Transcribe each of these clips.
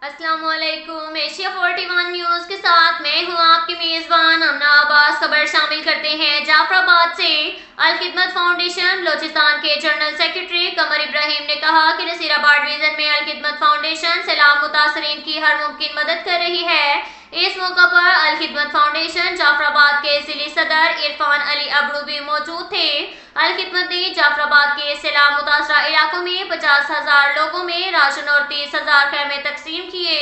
السلام علیکم۔ Asia 41 news کے ساتھ میں ہوں آپ کی میزبان امنا عباس۔ خبر شامل کرتے ہیں جعفر آباد سے۔ الخدمت فاؤنڈیشن بلوچستان کے جنرل سیکرٹری قمر ابراہیم نے کہا کہ نصیر آباد ڈویژن میں الخدمت فاؤنڈیشن سیلاب متاثرین کی ہر ممکن مدد کر رہی ہے۔ اس موقع پر الخدمت فاؤنڈیشن جعفر آباد کے ضلعی صدر عرفان علی ابرو بھی موجود تھے۔ الخدمت نے جعفر آباد کے سیلاب متاثرہ علاقوں میں 50,000 لوگوں میں راشن اور 30,000 خیمے تقسیم کیے،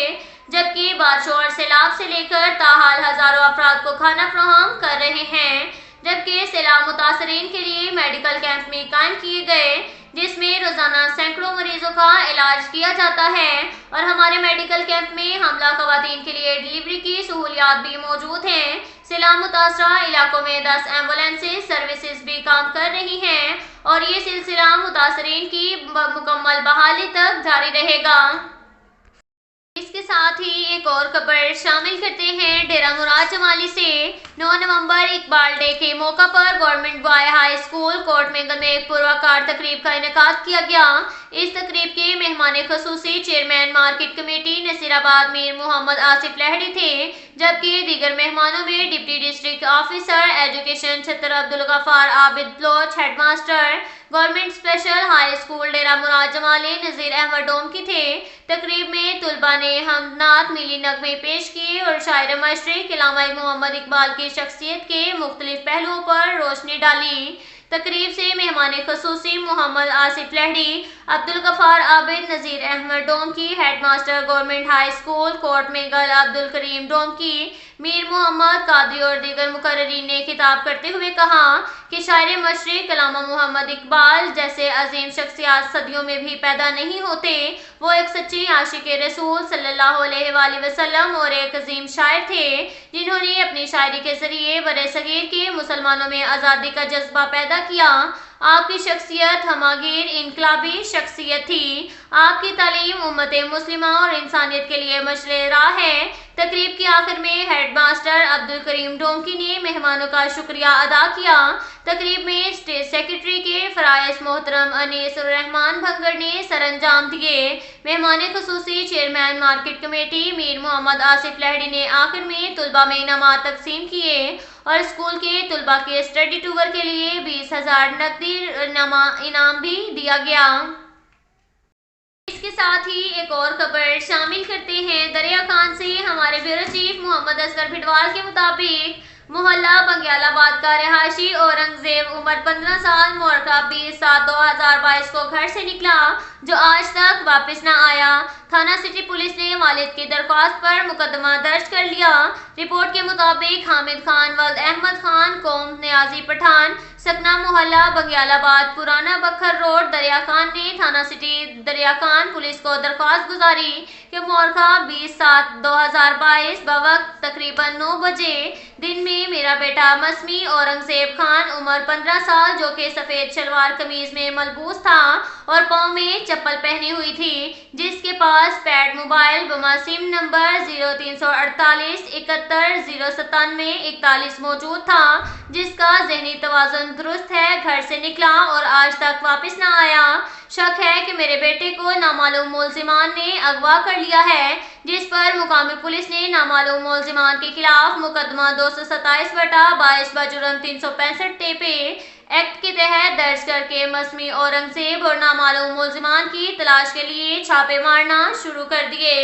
جبکہ بارشوں اور سیلاب سے لے کر تاحال ہزاروں افراد کو کھانا فراہم کر رہے ہیں، جبکہ سیلاب متاثرین کے لیے میڈیکل کیمپ بھی قائم کیے گئے جس میں روزانہ سینکڑوں مریضوں کا علاج کیا جاتا ہے، اور ہمارے میڈیکل کیمپ میں حاملہ خواتین کے لیے ڈلیوری کی سہولیات بھی موجود ہیں۔ سیلاب متاثرہ علاقوں میں 10 ایمبولینس سروسز بھی کام کر رہی ہیں اور یہ سلسلہ متاثرین کی مکمل بحالی تک جاری رہے گا۔ اس کے ساتھ ہی ایک اور خبر شامل کرتے ہیں ڈیرہ مراد جمالی سے۔ 9 نومبر اقبال ڈے کے موقع پر government boy high school Kot Mengal میں ایک پروقار تقریب کا انعقاد کیا گیا۔ اس تقریب کے مہمان خصوصی چیئرمین مارکیٹ کمیٹی نصیر آباد میر محمد آصف لہڑی تھے، جبکہ دیگر مہمانوں میں deputy district officer education Chhattar Abdul Ghaffar Abid Baloch, head master government special high school Dera Murad Jamali Nazir Ahmed Domki تھے۔ تقریب میں طلباء نے حمد نعت، ملی نغمے پیش کیے اور شاعر مشرق علامہ محمد اقبال کی شخصیت کے مختلف پہلوؤں پر روشنی ڈالی۔ تقریب سے مہمان خصوصی Muhammad Asif Lehri, Abdul Ghaffar Abid, Nazir Ahmed Domki, head master government high school Kot Mengal Abdul Karim Domki, Mir Muhammad Qadri اور دیگر مقررین نے خطاب کرتے ہوئے کہا کہ شاعر مشرق علامہ محمد اقبال جیسے عظیم شخصیات صدیوں میں بھی پیدا نہیں ہوتے۔ وہ ایک سچی عاشق رسول صلی اللہ علیہ وآلہ وسلم اور ایک عظیم شاعر تھے، جنہوں نے اپنی شاعری کے ذریعے برصغیر کے مسلمانوں میں آزادی کا جذبہ پیدا کیا۔ آپ کی شخصیت ہمہ گیر انقلابی شخصیت تھی۔ آپ کی تعلیم امت مسلمہ اور انسانیت کے لیے مشعل راہ ہے۔ تقریب کے آخر میں ہیڈ ماسٹر عبدالکریم ڈومکی نے مہمانوں کا شکریہ ادا کیا۔ تقریب میں اسٹیٹ سیکرٹری کے فرائض محترم انیس الرحمان بھنگر نے سر انجام دیے۔ مہمان خصوصی چیئرمین مارکیٹ کمیٹی میر محمد آصف لہڑی نے آخر میں طلباء میں انعامات تقسیم کیے اور اسکول کے طلباء کے اسٹڈی ٹور کے لیے 20,000 نقدی انعام بھی دیا گیا۔ اس کے ساتھ ہی ایک اور خبر شامل کرتے ہیں دریا خان سے۔ ہمارے بیورو چیف محمد اصغر بھٹوال کے مطابق محلہ بنگیال آباد کا رہائشی اورنگزیب عمر 15 سال مورخہ 20/7/2022 کو گھر سے نکلا، جو آج تک واپس نہ آیا۔ تھانہ سٹی پولیس نے والد کی درخواست پر مقدمہ درج کر لیا۔ رپورٹ کے مطابق حامد خان ولد احمد خان قوم نیازی پٹھان سکنہ محلہ بنگیال آباد پرانا بکھر روڈ دریا خان نے تھانہ سٹی دریا خان پولیس کو درخواست گزاری کہ مورخہ 20/7/2022 بوقت تقریباً 9 بجے دن میں میرا بیٹا مسمی اورنگزیب خان عمر 15 سال جو کہ سفید شلوار قمیض میں ملبوس تھا اور پاؤں میں چپل پہنی ہوئی تھی، جس کے پاس پیڈ موبائل بما سم نمبر 0348 71 097 41 موجود تھا، جس کا ذہنی توازن درست ہے، گھر سے نکلا اور آج تک واپس نہ آیا۔ شک ہے کہ میرے بیٹے کو نامعلوم ملزمان نے اغوا کر لیا ہے، جس پر مقامی پولیس نے نامعلوم ملزمان کے خلاف مقدمہ 227/22 بجرم 365 ٹیپے ایکٹ کے تحت درج کر کے مسمی اورنگزیب اور نامعلوم ملزمان کی تلاش کے لیے چھاپے مارنا شروع کر دیے۔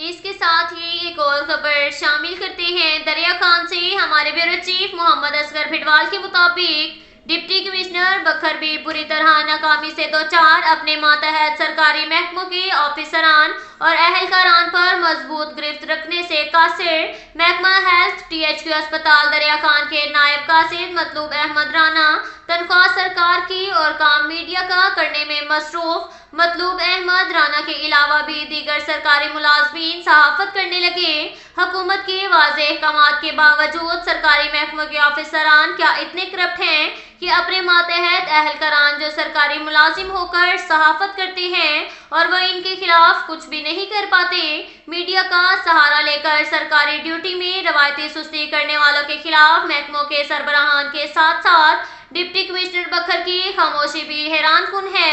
اس کے ساتھ ہی ایک اور خبر شامل کرتے ہیں دریا خان سے۔ ہمارے بیورو چیف محمد اصغر بھٹوال کے مطابق ڈپٹی کمشنر بکھر بھی بری طرح ناکامی سے دوچار، اپنے ماتحت سرکاری محکموں کے آفیسران اور اہلکاران پر مضبوط گرفت رکھنے سے قاصر۔ محکمہ ہیلتھ THQ اسپتال دریا خان کے نائب قاصد مطلوب احمد رانا تنخواہ سرکار کی اور کام میڈیا کا کرنے میں مصروف۔ مطلوب احمد رانا کے علاوہ بھی دیگر سرکاری ملازمین صحافت کرنے لگے۔ حکومت کے واضح احکامات کے باوجود سرکاری محکموں کے آفیسران کیا اتنے کرپٹ ہیں کہ اپنے ماتحت اہلکاران جو سرکاری ملازم ہو کر صحافت کرتے ہیں اور وہ ان کے خلاف کچھ بھی نہیں کر پاتے؟ میڈیا کا سہارا لے کر سرکاری ڈیوٹی میں روایتی سستی کرنے والوں کے خلاف محکموں کے سربراہان کے ساتھ ساتھ ڈپٹی کمشنر بکھر کی خاموشی بھی حیران کن ہے۔